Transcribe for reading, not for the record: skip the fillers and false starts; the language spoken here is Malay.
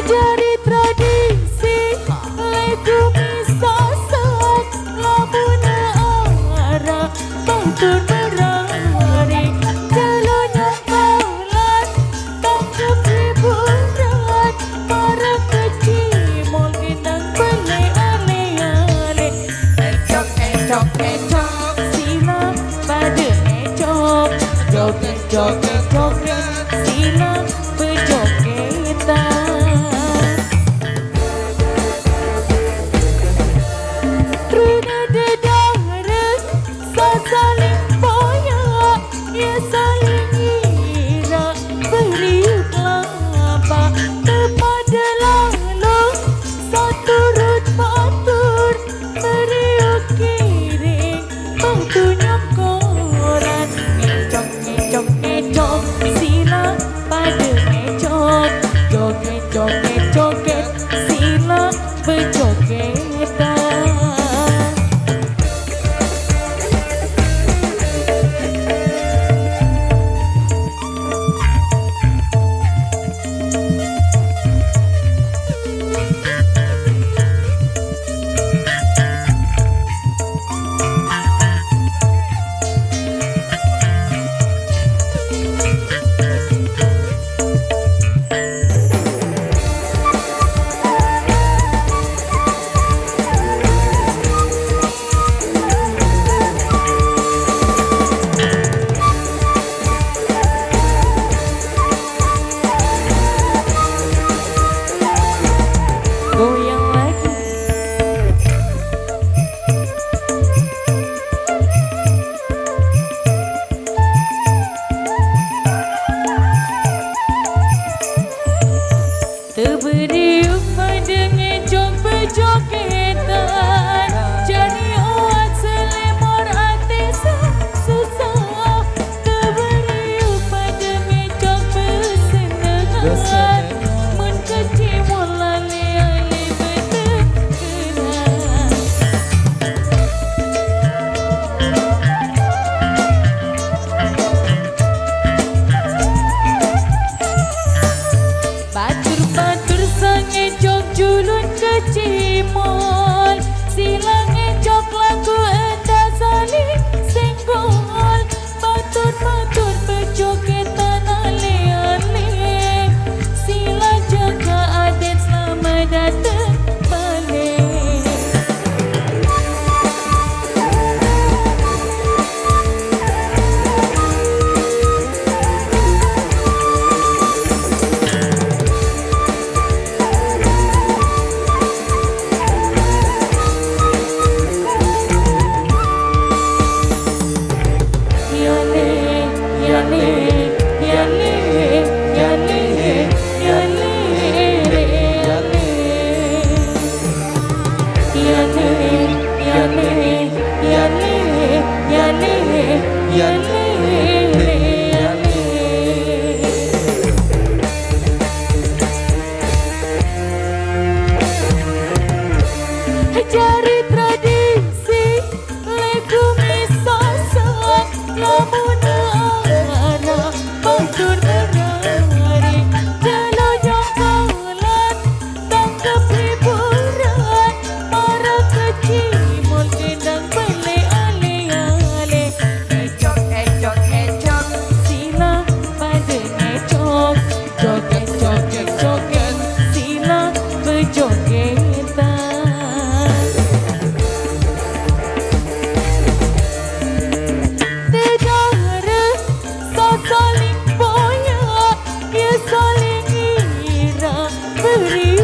Jadi tradisi lagu misasak lamun arah bangtun berari jalannya kalat tangkap hiburan para kecil mungkin dan beli ale-ale ecok sila pada ecok joget sila berjogetan. Saling boya, ya saling ira, beri kelapa kepada lalu, satu rut batur, beri kiring, batunya koran, ecok, sila pada ecok, joget, sila berjogetan. Goyang lagi. Terberi pada ngejok berjogetan, jadi oat selemar hati susah. Terberi pada ngejok bersenangan, mun kecil mulai batur sange jok julun kecimol, silang ngejok lagu endah saling senggol, batur berjogetan ale-ale, sila jaga adat selamat datang balik. Jari tradisi lagu misasak lamun arah bangtun berari jalannya kalat tangkap hiburan para kecil mungkin dan beli ale-ale ecok sila pada ecok joget sila berjogetan. Saling boya, ya saling ira, beri